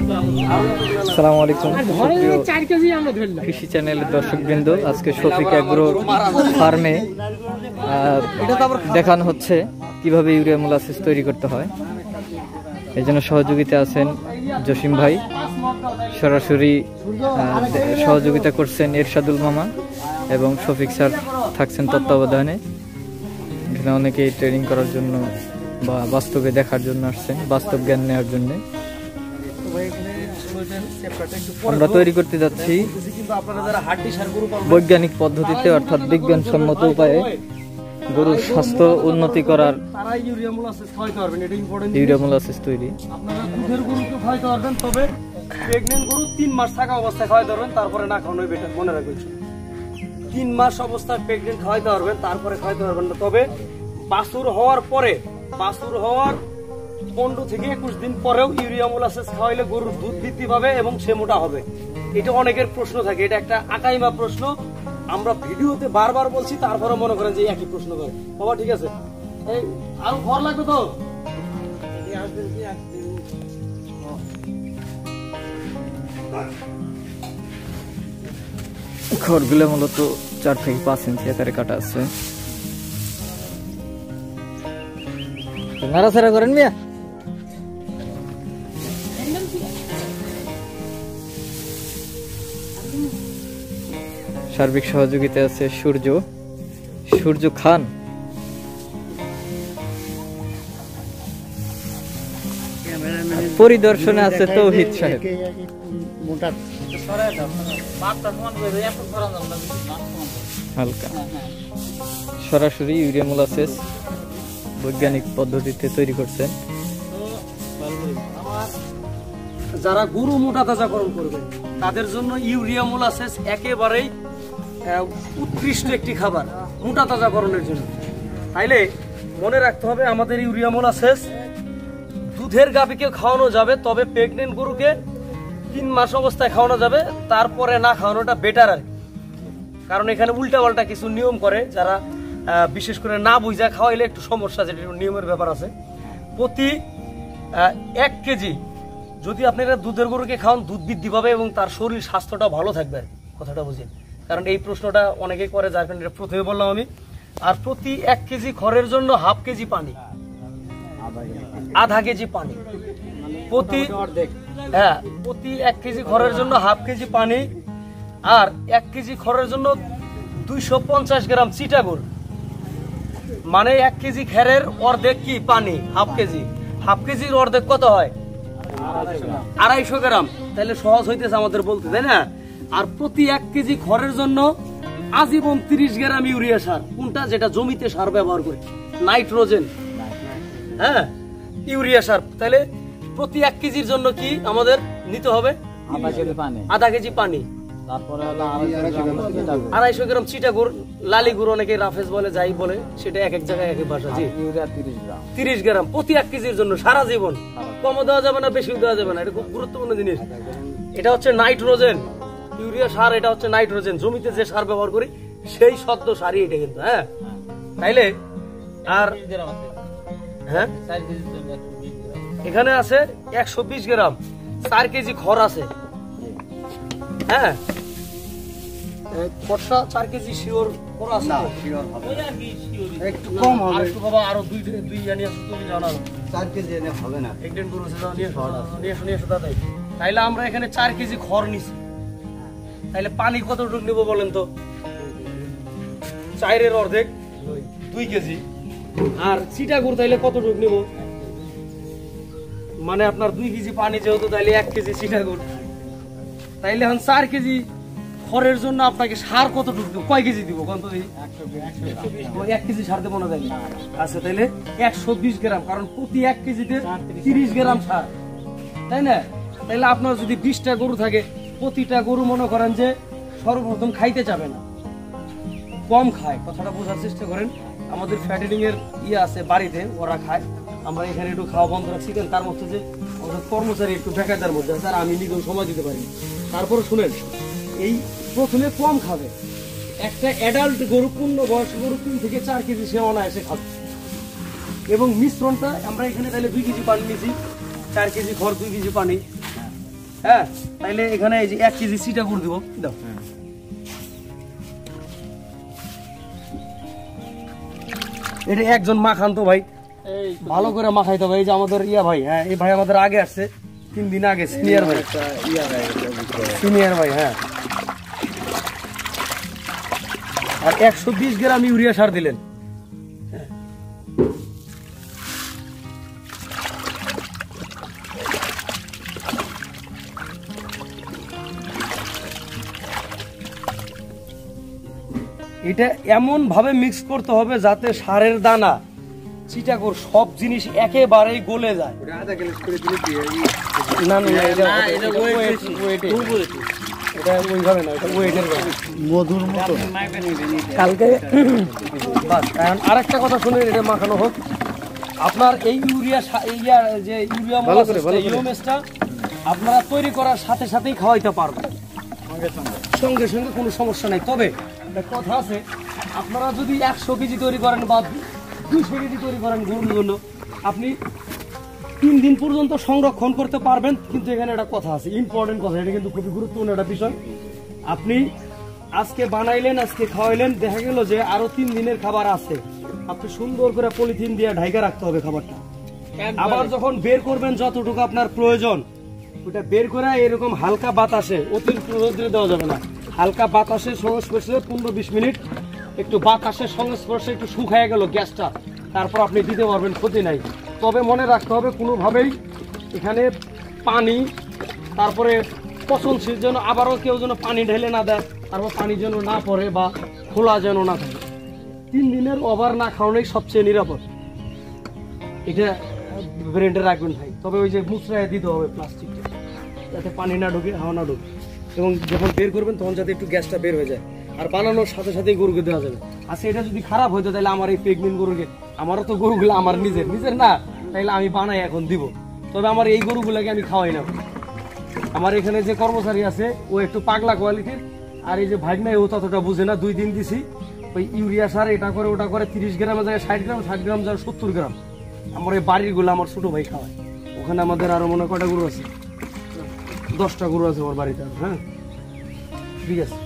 আসসালামু আলাইকুম কৃষি চ্যানেলের দর্শকবৃন্দ, আজকে শফিক এগ্রো ফার্মে দেখানো হচ্ছে কিভাবে ইউরিয়া মোলাসিস তৈরি করতে হয়। এই জন্য সহযোগিতা আছেন জসিম ভাই, সরাসরি সহযোগিতা করছেন এরশাদুল মামা এবং শফিক স্যার থাকছেন তত্ত্বাবধানে। এখানে অনেকেই ট্রেনিং করার জন্য বা বাস্তবে দেখার জন্য আসছেন, বাস্তব জ্ঞান নেওয়ার জন্য। আমরা তৈরি করতে যাচ্ছি বৈজ্ঞানিক পদ্ধতিতে, অর্থাৎ বিজ্ঞানসম্মত উপায়ে গরুর স্বাস্থ্য উন্নতি করার ইউরিয়া মোলাসিস তৈরি। আপনারা দুধের গরুকে খাওয়াইতে পারবেন, তবে প্রেগনেন্ট গরু 3 মাস থাকা অবস্থায় খাওয়াইতে পারবেন, তারপরে না খাওয়ানোই বেটার। মনে রাখবেন 3 মাস অবস্থায় প্রেগনেন্ট খাওয়াইতে পারবেন, তারপরে খাওয়াইতে পারবেন না। তবে বাছুর হওয়ার পরে, বাছুর হওয়ার 15 থেকে 21 দিন পরেও ইউরিয়া মোলাসিস খাওয়াইলে গরুর দুধ বৃদ্ধি পাবে এবং সে মোটা হবে। এটা অনেকের প্রশ্ন থাকে, এটা একটা আকাইমা প্রশ্ন। আমরা ভিডিওতে বারবার বলছি, তারপরে মনে করেন যে একই প্রশ্ন করে। বাবা ঠিক আছে, এই আরো ঘর লাগবে তো খড়গুলো মূলত 4 থেকে 5 ইঞ্চি আকারে কাটা আছে। নাড়াচাড়া করেন মিয়া। সার্বিক সহযোগিতা আছে সূর্য খান। পরিদর্শনে আছে তৌহিদ সাহেব। হালকা সরাসরি ইউরিয়া মোলাসিস বৈজ্ঞানিক পদ্ধতিতে তৈরি করছেন। যারা গরু মোটা তাজাকরণ করবে তাদের জন্য ইউরিয়া মোলাসিস একেবারেই উৎকৃষ্ট একটি খাবার মোটা তাজাকরণের জন্য। তাইলে মনে রাখতে হবে, আমাদের ইউরিয়া মোলাসিস দুধের গাভীকে খাওয়ানো যাবে, তবে প্রেগনেন্ট গরুকে 3 মাস অবস্থায় খাওয়ানো যাবে, তারপরে না খাওয়ানোটা বেটার আর কি। কারণ এখানে উল্টাপাল্টা কিছু নিয়ম করে, যারা বিশেষ করে না বুঝা খাওয়াইলে একটু সমস্যা, যেটা নিয়মের ব্যাপার আছে। প্রতি 1 কেজি যদি আপনারা দুধের গরুকে খাওয়ান, দুধ বৃদ্ধি পাবে এবং তার শরীর স্বাস্থ্যটা ভালো থাকবে। কথাটা বুঝেন, কারণ এই প্রশ্নটা অনেকেই করে, যার কারণে প্রথমে বললাম আমি। আর প্রতি 1 কেজি খড়ের জন্য ½ কেজি পানি, আধা কেজি পানি প্রতি 1 কেজি খড়ের জন্য ½ কেজি পানি। আর 1 কেজি খড়ের জন্য 250 গ্রাম চিটাগুড়, মানে 1 কেজি খেরের অর্ধেক কি পানি, ½ কেজি। ½ কেজির অর্ধেক কত হয়? 250 গ্রাম। তাহলে সহজ হইতেছে আমাদের বলতে, তাই না? আর প্রতি 1 কেজি খড়ের জন্য আজীবন 30 গ্রাম ইউরিয়া সার। কোনটা? যেটা জমিতে সার ব্যবহার করে, নাইট্রোজেন, ইউরিয়া সার। তাহলে প্রতি 1 কেজির জন্য কি আমাদের নিতে হবে? আধা কেজি পানি, তারপরে 250 গ্রাম চিটাগুড়, লালি গুড়, অনেকে রাফেজ বলে, যাই বলে, সেটা এক এক জায়গায় এক এক ভাষা। জি, 30 গ্রাম প্রতি 1 কেজির জন্য সারা জীবন। কমও দেওয়া যাবে না, বেশিও দেওয়া যাবে না। এটা খুব গুরুত্বপূর্ণ জিনিস। এটা হচ্ছে নাইট্রোজেন ইউরিয়া সার, এটা হচ্ছে নাইট্রোজেন। জমিতে যে সার ব্যবহার করি সেই সদ্য সারই এটা কিন্তু। তাইলে আর এখানে আছে 120 গ্রাম, 4 কেজি খড় আছে। খড়টা 4 কেজি শিওর খড় আছে, একটু কম হবে, একটু বাবা আরো 2 জানি আছে, তুমি জানো 4 কেজি এনে হবে না। একদিন গরু আছে, নিয়ে এসো দাদা। তাইলে আমরা এখানে 4 কেজি খড় নিছি। তাইলে পানি কতটুকু নেবো বলেন তো? 4-এর অর্ধেক, 2 কেজি। আর চিটাগুড় তাইলে কতটুকু নেব? মানে আপনার 2 কেজি পানি যেহেতু, তাইলে 1 কেজি চিটাগুড়। তাইলে এখন 4 কেজি খড়ের জন্য আপনাকে সার কতটুকু, কয় কেজি দিব? কত? 1 কেজি সার দেবো না তাইলে? আচ্ছা, তাইলে 120 গ্রাম, কারণ প্রতি 1 কেজিতে 30 গ্রাম সার, তাই না? তাইলে আপনার যদি 20টা গরু থাকে, প্রতিটা গরু মনে করেন যে সর্বপ্রথম খাইতে যাবে না, কম খায়। কথাটা বোঝার চেষ্টা করেন। আমাদের ফ্যাটেনিং এর আছে বাড়িতে, ওরা খায়, আমরা এখানে একটু খাওয়া বন্ধ রাখছি। তার মধ্যে যে আমাদের কর্মচারী একটু বেকারদার মধ্যে আছে, আর আমি নিজেও সময় দিতে পারি। তারপরে শুনেন, এই প্রথমে কম খাবে। একটা অ্যাডাল্ট গরু, পূর্ণ বয়স্ক গরু 3 থেকে 4 কেজি সে অনায়াসে খাবে। এবং মিশ্রণটা আমরা এখানে তাহলে 2 কেজি পানি নিয়েছি, 4 কেজি খড়, 2 কেজি পানি, হ্যাঁ, তাইলে এখানে এই যে 1 কেজি চিটাগুড় দিব, দাও। এটা একজন মাখান তো ভাই, ভালো করে মাখাইতে হবে। এই যে আমাদের ইয়া ভাই, হ্যাঁ এই ভাই আমাদের আগে আসছে 3 দিন আগে, সিনিয়র ভাই, সিনিয়র ভাই। হ্যাঁ, আর 120 গ্রাম ইউরিয়া সার দিলেন। এটা এমন ভাবে মিক্স করতে হবে যাতে সারের দানা, চিটাগুড় সব জিনিস একেবারেই গলে যায়। না না, এটা ওইভাবে না, এটা ওয়েটের মধুর মতো। কালকে আরেকটা কথা শুনে এটা মাখানো হোক। আপনার এই ইউরিয়া যে ইউরিয়া ইউমেসটা আপনারা তৈরি করার সাথে সাথেই খাওয়াইতে পারবেন, সঙ্গে সঙ্গে কোনো সমস্যা নাই। তবে কথা আছে, আপনারা যদি 100 কেজি তৈরি করেন বা 200 কেজি তৈরি করেন গরুর জন্য, আপনি 3 দিন পর্যন্ত সংরক্ষণ করতে পারবেন। কিন্তু এখানে একটা কথা আছে, ইম্পর্টেন্ট কথা, এটা কিন্তু খুবই গুরুত্বপূর্ণ একটা বিষয়। আপনি আজকে বানাইলেন, আজকে খাওয়াইলেন, দেখা গেল যে আরো 3 দিনের খাবার আছে, আপনি সুন্দর করে পলিথিন দিয়ে ঢাইকা রাখতে হবে খাবারটা। আবার যখন বের করবেন, যতটুকু আপনার প্রয়োজন ওটা বের করে এরকম হালকা বাতাসে, অতিরিক্ত রোদ্রে দেওয়া যাবে না, হালকা বাতাসের সংস্পর্শে 15-20 মিনিট একটু বাতাসের সংস্পর্শে একটু শুকায় গেল গ্যাসটা, তারপর আপনি দিতে পারবেন, ক্ষতি নাই। তবে মনে রাখতে হবে কোনোভাবেই এখানে পানি, তারপরে পচনশীল যেন আবারও কেউ যেন পানি ঢেলে না দেয়, তারপর পানি যেন না পড়ে বা খোলা যেন না থাকে। 3 দিনের ওভার না খাওয়ানোই সবচেয়ে নিরাপদ, এটা ব্রেন্ডে রাখবেন ভাই। তবে ওই যে মুচড়ায় দিতে হবে প্লাস্টিকটা, যাতে পানি না ঢোকে, হাওয়া না ঢোকে, এবং যখন বের করবেন তখন যাতে একটু গ্যাসটা বের হয়ে যায়। আর বানানোর সাথে সাথেই গরুকে দেওয়া যাবে। আচ্ছা, এটা যদি খারাপ হইতো তাহলে আমার এই প্রেগনেন্ট গরুকে, আমারও তো গরুগুলো আমার নিজের না, তাইলে আমি বানাই এখন দিব। তবে আমার এই গরুগুলোকে আমি খাওয়াই না। আমার এখানে যে কর্মচারী আছে ও একটু পাগলা কোয়ালিটির, আর এই যে ভাগনাই ও ততটা বুঝে না। 2 দিন দিছি ওই ইউরিয়া সার, এটা করে ওটা করে, 30 গ্রামের জায়গায় 60 গ্রাম, 60 গ্রাম জায়গায় 70 গ্রাম। আমার এই বাড়ির গুলো আমার ছোট ভাই খাওয়ায়। ওখানে আমাদের আরো মনে কয়টা গরু আছে, 10টা গরু আছে আমার বাড়িতে। হ্যাঁ, ঠিক আছে।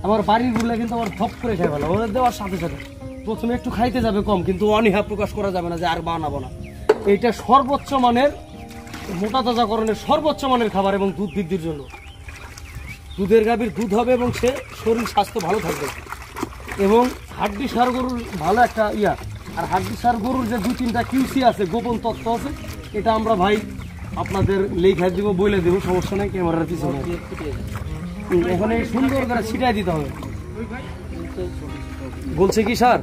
আমার বাড়ির গুলা কিন্তু আমার ধপ করে খাই ভালো, ওদের দেওয়ার সাথে সাথে প্রথমে একটু খাইতে যাবে কম, কিন্তু অনীহা প্রকাশ করা যাবে না যে আর বানাবো না। এইটা সর্বোচ্চ মানের, মোটা তাজাকরণের সর্বোচ্চ মানের খাবার, এবং দুধ বৃদ্ধির জন্য। দুধের গাভীর দুধ হবে এবং সে শরীর স্বাস্থ্য ভালো থাকবে। এবং হাড্ডি সার গরুর ভালো একটা ইয়া। আর হাড্ডি সার গরুর যে 2-3টা কিউসি আছে, গোপন তথ্য আছে, এটা আমরা ভাই আপনাদের লেখা দিব, বলে দেবো, সমস্যা নাই, ক্যামেরার পিছনে। এখন এই সুন্দর করে ছিটাই দিতে হবে। বলছে কি স্যার,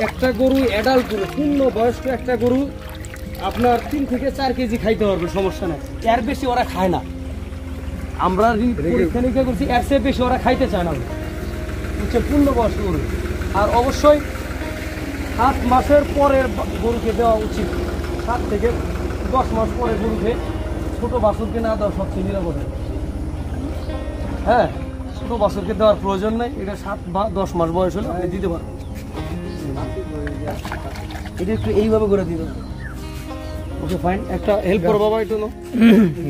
একটা গরু অ্যাডাল্ট গরু, পূর্ণ বয়স্ক একটা গরু আপনার 3 থেকে 4 কেজি খাইতে পারবে, সমস্যা নাই। এর বেশি ওরা খায় না। আমরা পরীক্ষা নিরীক্ষা করছি, এর চেয়ে বেশি ওরা খাইতে চায় না, হচ্ছে পূর্ণ বয়স্ক গরু। আর অবশ্যই 7 মাসের পরের গরুকে দেওয়া উচিত। 7 থেকে 10 মাস পরে গরুকে, ছোট বাছুরকে না দেওয়া সবচেয়ে নিরাপদ। হ্যাঁ, ছোট বাছুরকে দেওয়ার প্রয়োজন নেই। এটা 7 বা 10 মাস বয়স হলে আপনি দিতে পারবেন। এটা একটু এইভাবে করে দিতে হবে। ওকে, ফাইন। একটা হেল্প করো বাবা, একটু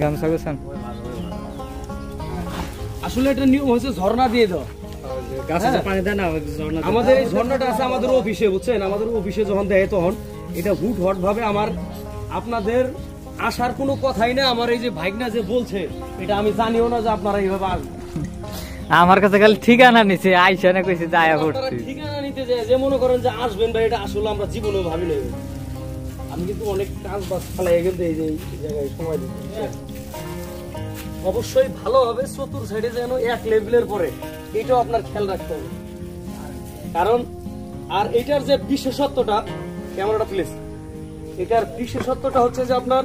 গামছা গোছান। আসলে এটা নিয়ম হচ্ছে ঝর্ণা দিয়ে দাও, আমাদের এই ঝর্ণাটা আছে আমাদের অফিসে, বুঝছেন? আমাদের অফিসে যখন দেয় তখন এটা হুট হট ভাবে আমার, আপনাদের আসার কোনো কথাই না। আমার এই যে ভাইগনা যে বলছে, এটা আমি জানিও না যে আপনারা এইভাবে আসবেন। আমার কাছে খালি ঠিকানা নিছে, আইসা না কইছে যায়া করছি। ঠিকানা নিতে যায় যে মনে করেন যে আসবেন ভাই, এটা আসলে আমরা জীবনেও ভাবি নাই। আমি কিন্তু অনেক কাজ বাজ ফেলাই কিন্তু এই যে জায়গায় সময় দিতে। অবশ্যই ভালো হবে, চতুর সাইডে যেন 1 লেভেলের পরে, এটাও আপনার খেয়াল রাখতে হবে। কারণ আর এটার যে বিশেষত্বটা, ক্যামেরাটা প্লিজ, এটার বিশেষত্বটা হচ্ছে যে আপনার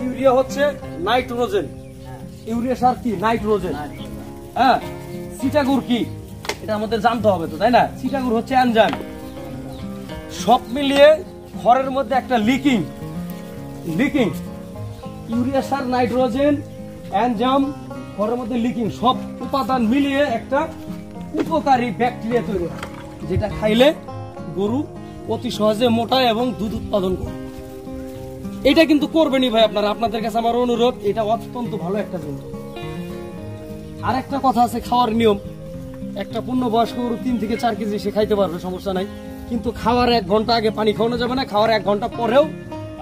ইউরিয়া হচ্ছে নাইট্রোজেন। ইউরিয়া সার কি? নাইট্রোজেন। হ্যাঁ, চিটাগুড় কি এটা আমাদের জানতে হবে তো, তাই না? চিটাগুড় হচ্ছে এনজাইম। সব মিলিয়ে খড়ের মধ্যে একটা লিকিং, ইউরিয়া সার, নাইট্রোজেন, এনজাইম, খড়ের মধ্যে লিকিং, সব উপাদান মিলিয়ে একটা উপকারী ব্যাকটেরিয়া তৈরি হয়, যেটা খাইলে গরু অতি সহজে মোটা এবং দুধ উৎপাদন করে। এটা কিন্তু করবেনই ভাই আপনারা, আপনাদের কাছে আমার অনুরোধ, এটা অত্যন্ত ভালো একটা জিনিস। আর একটা কথা আছে খাওয়ার নিয়ম, একটা পূর্ণবয়স্ক গরু 3 থেকে 4 কেজি সে খাইতে পারবে, সমস্যা নাই, কিন্তু খাওয়ার 1 ঘন্টা আগে পানি খাওয়ানো যাবে না, খাওয়ার 1 ঘন্টা পরেও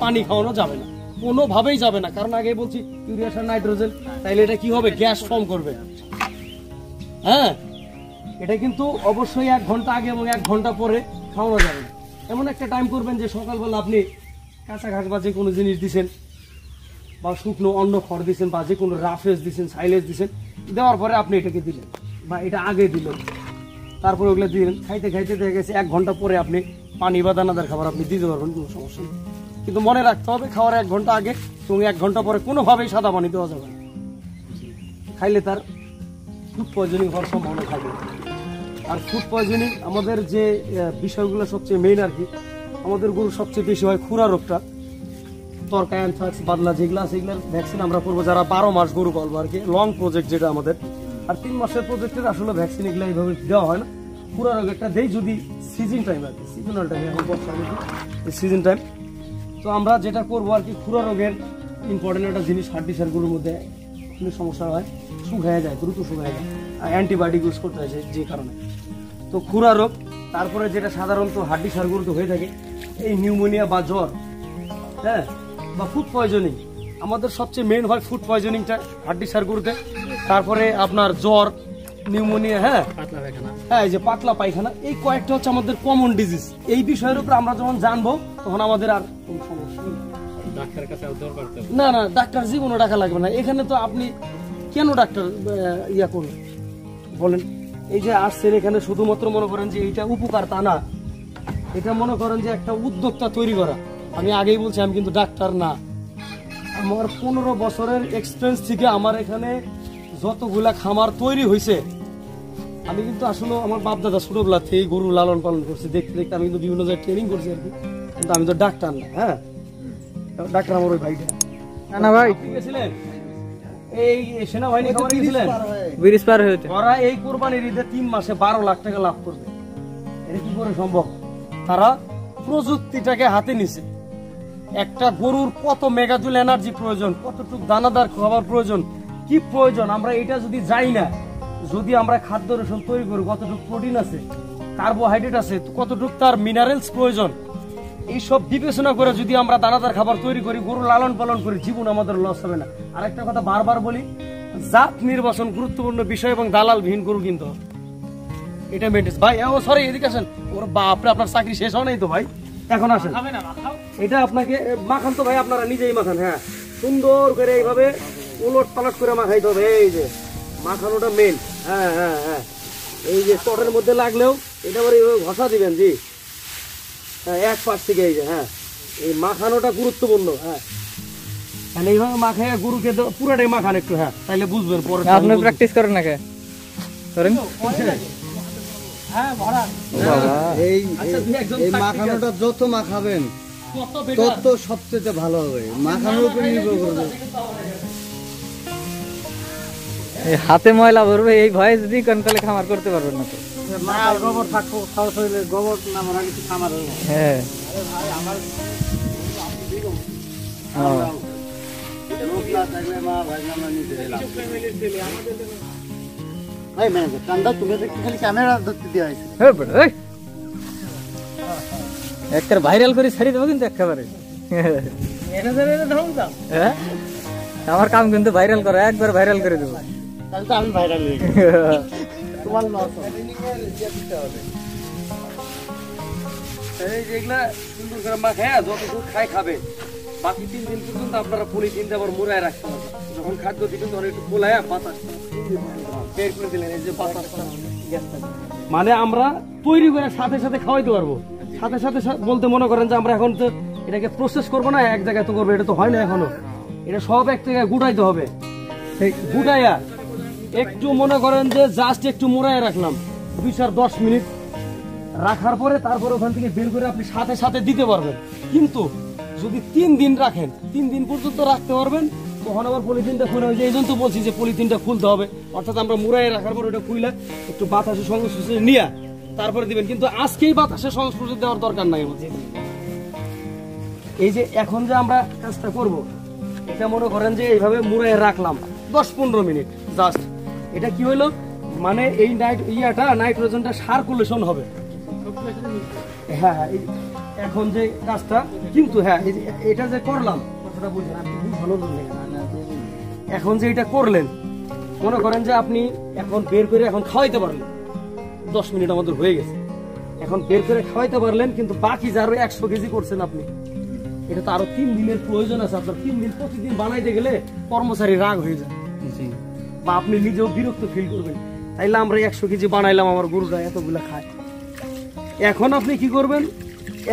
পানি খাওয়ানো যাবে না, কোনোভাবেই যাবে না। কারণ আগে বলছি ইউরিয়া সার নাইট্রোজেন, তাইলে এটা কি হবে, গ্যাস ফর্ম করবে। হ্যাঁ, এটা কিন্তু অবশ্যই 1 ঘন্টা আগে এবং 1 ঘন্টা পরে খাওয়ানো যাবে না। এমন একটা টাইম করবেন যে সকালবেলা আপনি কাঁচা ঘাস বা যে কোনো জিনিস দিচ্ছেন, বা শুকনো অন্য খড় দিচ্ছেন, বা যে কোনো রাফেজ দিচ্ছেন, সাইলেজ দিচ্ছেন, দেওয়ার পরে আপনি এটাকে দিলেন, বা এটা আগে দিলেন, তারপরে ওগুলো দিলেন, খাইতে খাইতে দেখা গেছে 1 ঘন্টা পরে আপনি পানি বা দানাদার খাবার আপনি দিতে পারবেন, কোনো সমস্যা নেই। কিন্তু মনে রাখতে হবে খাওয়ার 1 ঘন্টা আগে এবং 1 ঘন্টা পরে কোনোভাবেই সাদা পানি দেওয়া যাবে না, খাইলে তার ফুড পয়জনিং হওয়ার সম্ভাবনা থাকে। আর ফুড পয়জনিং আমাদের যে বিষয়গুলো সবচেয়ে মেইন আর কি, আমাদের গরু সবচেয়ে বেশি হয় খুরা রোগটা, তরকা, অ্যানথ্রাক্স, বাদলা যেগুলো আছে এগুলোর ভ্যাকসিন আমরা করবো যারা 12 মাস গরু পালবো আর কি, লং প্রজেক্ট যেটা আমাদের। আর 3 মাসের প্রজেক্টের আসলে ভ্যাকসিন এগুলো এইভাবে দেওয়া হয় না, খুরা রোগেরটা দেই যদি সিজন টাইম আর কি, সিজনাল টাইম, এখন বর্ষা সিজন টাইম। তো আমরা যেটা করবো আর কি, খুরা রোগের ইম্পর্টেন্ট একটা জিনিস হাড্ডিসার গরুর মধ্যে কোনো সমস্যা হয়, শুকায় যায়, দ্রুত শুকায় যায়, আর অ্যান্টিবায়োটিক ইউজ করতে হয় যে কারণে। তো খুরা রোগ, তারপরে যেটা সাধারণত হাড্ডিসার গরুতে হয়ে থাকে এই নিউমোনিয়া বা জ্বর, হ্যাঁ, বা ফুড পয়জনিং, আমাদের সবচেয়ে মেইন হয় ফুড পয়জনিংটা হাড্ডিসার গরুতে, তারপরে আপনার জ্বর, নিউমোনিয়া, হ্যাঁ, এই যে পাতলা পায়খানা, এই কয়েকটা হচ্ছে আমাদের কমন ডিজিজ। এই বিষয়ের উপর আমরা যখন জানবো তখন আমাদের আর কোনো সমস্যা নেই। না না, ডাক্তার জীবনও টাকা লাগবে না এখানে। তো আপনি কেন ডাক্তার ইয়া করবেন বলেন? এই যে আসছেন এখানে শুধুমাত্র মনে করেন যে এইটা উপকার, তা না, এটা মনে করেন যে একটা উদ্যোক্তা তৈরি করা। আমি আগেই বলছি আমি কিন্তু ডাক্তার না, আমার 15 বছরের এক্সপিরিয়েন্স থেকে আমার এখানে যতগুলা খামার তৈরি হয়েছে, আমি কিন্তু আসলে আমার বাপ দাদা ছোটবেলা থেকে গরু লালন পালন করছি, দেখতে দেখতে আমি কিন্তু বিভিন্ন জায়গায় ট্রেনিং করছি আর কি, কিন্তু আমি তো ডাক্তার না। হ্যাঁ, ডাক্তার আমার ওই ভাইটা। না ভাই, গেছিলেন এই সেনাবাহিনী খামারে গেছিলেন, ব্রিজ পার হইতে ওরা এই কোরবানির ঈদে 3 মাসে 12 লাখ টাকা লাভ করবে। এটা কি করে সম্ভব? তারা প্রযুক্তিটাকে হাতে নিছে। একটা গরুর কত মেগাজুল এনার্জি প্রয়োজন, কতটুকু দানাদার খাবার প্রয়োজন, কি প্রয়োজন, আমরা এটা যদি যাই না, যদি আমরা খাদ্য রেশন তৈরি করি, কতটুকু প্রোটিন আছে, কার্বোহাইড্রেট আছে, কতটুকু তার মিনারেলস প্রয়োজন, এইসব বিবেচনা করে যদি আমরা দানাদার খাবার তৈরি করি, গরু লালন পালন করি, জীবন আমাদের লস হবে না। আর একটা কথা বারবার বলি, জাত নির্বাচন গুরুত্বপূর্ণ বিষয় এবং দালালবিহীন গরু কিনতে হবে, এটা মেনটেন। ভাই ও সরি, এদিকে আসেন। ওর বাপরে, আপনার চাকরি শেষ হয় নাই তো ভাই, এখন আসেন। এটা আপনাকে মাখান তো ভাই, আপনারা নিজেই মাখান। হ্যাঁ, সুন্দর করে এইভাবে উলট পালট করে মাখাইতে হবে। এই যে মাখানোটা মেন। হ্যাঁ হ্যাঁ হ্যাঁ, এই যে চটের মধ্যে লাগলেও এটা আবার এইভাবে ঘষা দিবেন। জি হ্যাঁ, 1 পাশ থেকে এই যে, হ্যাঁ, এই মাখানোটা গুরুত্বপূর্ণ। হ্যাঁ, এইভাবে মাখায় গরুকে পুরাটাই মাখান একটু। হ্যাঁ, তাইলে বুঝবেন পরে। আপনি প্র্যাকটিস করেন না কে করেন? এই মাখানোটা যত মাখাবেন তত সবচেয়ে ভালো হবে, মাখানোর উপর নির্ভর করবে। এই হাতে ময়লা ভরবে এই ভয়ে যদি কনকলে খামার করতে পারবেন না তো। গোবর থাকবো, খাওয়া শরীরে গোবর না মানে কিছু খামার হবে। হ্যাঁ, একটা ভাইরাল করে ছাড়িয়ে দেবো কিন্তু একেবারে। আমার কাম কিন্তু ভাইরাল করা, একবার ভাইরাল করে দেবো। আমি ভাইরাল তোমার যেগুলা সুন্দর করে মাখায় যতটুকু খাই খাবে, বাকি 3 দিন পর্যন্ত আপনারা পলিথিন দিয়ে আবার মুড়ায় রাখতে হবে। যখন খাদ্য দিবেন তখন একটু পোলায় বাতাস বের করে দিলেন, এই যে বাতাসটা মানে আমরা তৈরি করে সাথে সাথে খাওয়াইতে পারবো। সাথে সাথে বলতে মনে করেন যে আমরা এখন তো এটাকে প্রসেস করবো না, এক জায়গায় তো করবো, এটা তো হয় না এখনো। এটা সব এক জায়গায় গুটাইতে হবে। গুটাইয়া একটু মনে করেন যে জাস্ট একটু মোড়ায় রাখলাম 2-10 মিনিট রাখার পরে তারপরে ওখান থেকে বের করে আপনি সাথে সাথে দিতে পারবেন। কিন্তু যদি 3 দিন রাখেন, 3 দিন পর্যন্ত রাখতে পারবেন, তখন আবার পলিথিনটা খুলে হয়ে যায়। এই জন্য তো বলছি যে পলিথিনটা খুলতে হবে, অর্থাৎ আমরা মুড়াই রাখার পর ওটা খুলে একটু বাতাসের সংস্পর্শে নিয়ে তারপরে দিবেন। কিন্তু আজকেই বাতাসের সংস্পর্শে দেওয়ার দরকার নাই। এই যে এখন যে আমরা কাজটা করব, এটা মনে করেন যে এইভাবে মুড়ে রাখলাম 10-15 মিনিট জাস্ট। এটা কি হইলো, মানে এই নাইট্রোজেনটা সার্কুলেশন হবে। হ্যাঁ হ্যাঁ, এখন যে কাজটা কিন্তু হ্যাঁ, এটা যে করলাম কথাটা বুঝলেন আপনি, খুব ভালো বুঝলেন। এখন যে এটা করলেন, মনে করেন যে আপনি এখন বের করে এখন খাওয়াইতে পারলেন, 10 মিনিট আমাদের হয়ে গেছে, এখন বের করে খাওয়াইতে পারলেন, কিন্তু বাকি যে আরো 100 কেজি করছেন আপনি, এটা তো আরো 3 দিনের প্রয়োজন আছে আপনার। 3 দিন প্রতিদিন বানাইতে গেলে কর্মচারী রাগ হয়ে যায়, বা আপনি নিজেও বিরক্ত ফিল করবেন। তাইলে আমরা 100 কেজি বানাইলাম, আমার গরুটা এতগুলা খায়। এখন আপনি কি করবেন,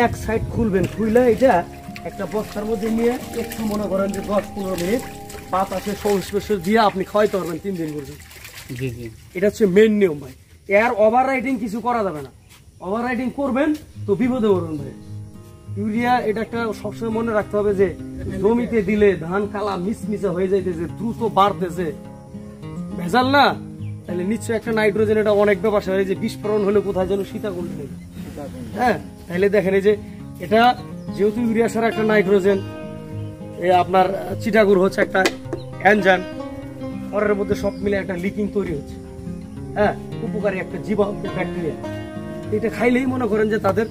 এক সাইড খুলবেন, খুলে এটা একটা বস্তার মধ্যে নিয়ে একটু মনে করেন যে 10-15 মিনিট বাতাসে সংস্পর্শ দিয়ে আপনি খাওয়াইতে পারবেন 3 দিন পর্যন্ত। জি জি, এটা হচ্ছে মেন নিয়ম ভাই। এর ওভার রাইডিং কিছু করা যাবে না, ওভার রাইডিং করবেন তো বিপদে পড়বেন ভাই। ইউরিয়া এটা একটা সবসময় মনে রাখতে হবে যে জমিতে দিলে ধান কালা মিসমিসে হয়ে যাইতেছে, দ্রুত বাড়তেছে, ভেজাল না, তাহলে নিশ্চয়ই একটা নাইট্রোজেন এটা অনেক ব্যাপার হয় যে বিস্ফোরণ হলে কোথায় যেন সীতাকুণ্ড নেই। হ্যাঁ, তাহলে দেখেন এই যে এটা যেহেতু ইউরিয়া সার একটা নাইট্রোজেন, আপনার চিটাগুড় হচ্ছে একটা এনজাইম, ঘরের মধ্যে সব মিলে একটা লিকিং তৈরি হচ্ছে। হ্যাঁ, উপকারী একটা জীবাণু ব্যাকটেরিয়া, এটা খাইলেই মনে করেন যে তাদের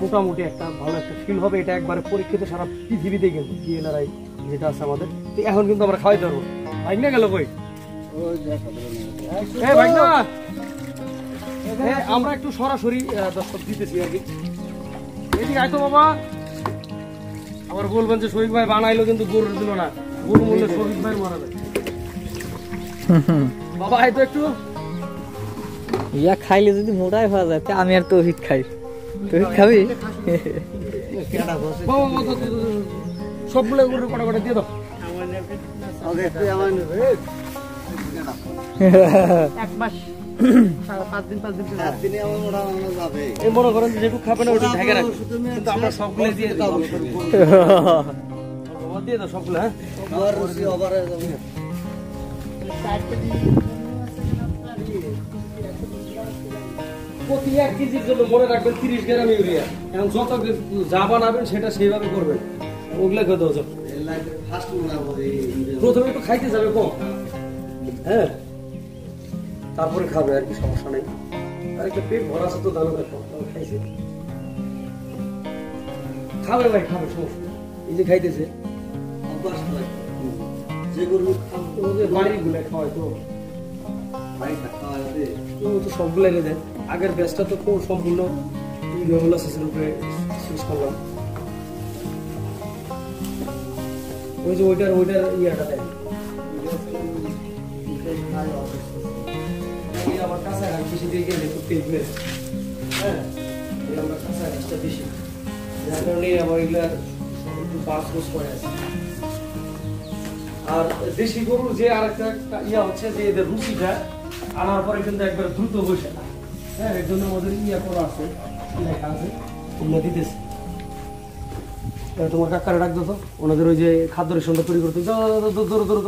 মোটামুটি একটা ভালো একটা ফিল হবে। এটা একবারে পরীক্ষিত সারা পৃথিবীতে কিন্তু ডিএনআরআই যেটা আছে আমাদের। তো এখন কিন্তু আমরা খাওয়াইতে পারবো। ভাই না গেল কই, ভাই না, আমরা একটু সরাসরি দর্শক দিতেছি আর কি। এদিকে আয় তো বাবা, আবার বলবেন যে শহীদ ভাই বানাইলো কিন্তু গরুর দিল না, গরু মূল্যে শহীদ ভাই মারা যায়। বাবা আয় তো একটু, ইয়া খাইলে যদি মোটাই হওয়া যায়, আমি আর তৌহিদ খাই। তৌহিদ খাবি? সবগুলো গরুর কটা কটা দিয়ে দাও। এই মনে করেন যেটুকু খাবেন ওটা ঢেকে রাখবেন, কিন্তু আমরা সবগুলো দিয়ে দাও, দিয়ে দাও সবগুলো। হ্যাঁ, প্রতি 1 কেজির জন্য মনে রাখবেন 30 গ্রাম ইউরিয়া। এখন যত যা বানাবেন সেটা সেইভাবে করবেন, ওগুলা খেতে হচ্ছে। প্রথমে একটু খাইতে যাবে কম, হ্যাঁ, তারপরে খাবে আর কি, সমস্যা নেই। আর একটা পেট ভরা আছে তো দানো খাইছে, খাবে ভাই, খাবে, সমস্যা নেই। এই যে খাইতেছে বাড়ির গুলা খাওয়াই তো, সবগুলো এনে দেয়। আগের ব্যাচটা তো সম্পূর্ণ উপরে শেষ করলাম। ওই যে ওইটার ইয়াটা দেয় আমার কাঁচা ঘাস বেশি দিয়ে গেলে একটু তেল বেশ। হ্যাঁ, আমার কাঁচা ঘাসটা বেশি, যার কারণে আমার এগুলা একটু বাস বস করে আছে। আর দেশি গরুর যে আরেকটা ইয়া হচ্ছে যে এদের রুচিটা আনার পরে কিন্তু একবার দ্রুত বসে না। হ্যাঁ, এর জন্য আমাদের ইয়া করা আছে, লেখা আছে, তোমরা দিতেছে। তোমার কাকারে ডাক দাও তো, ওনাদের ওই যে খাদ্য রেশনটা তৈরি করতে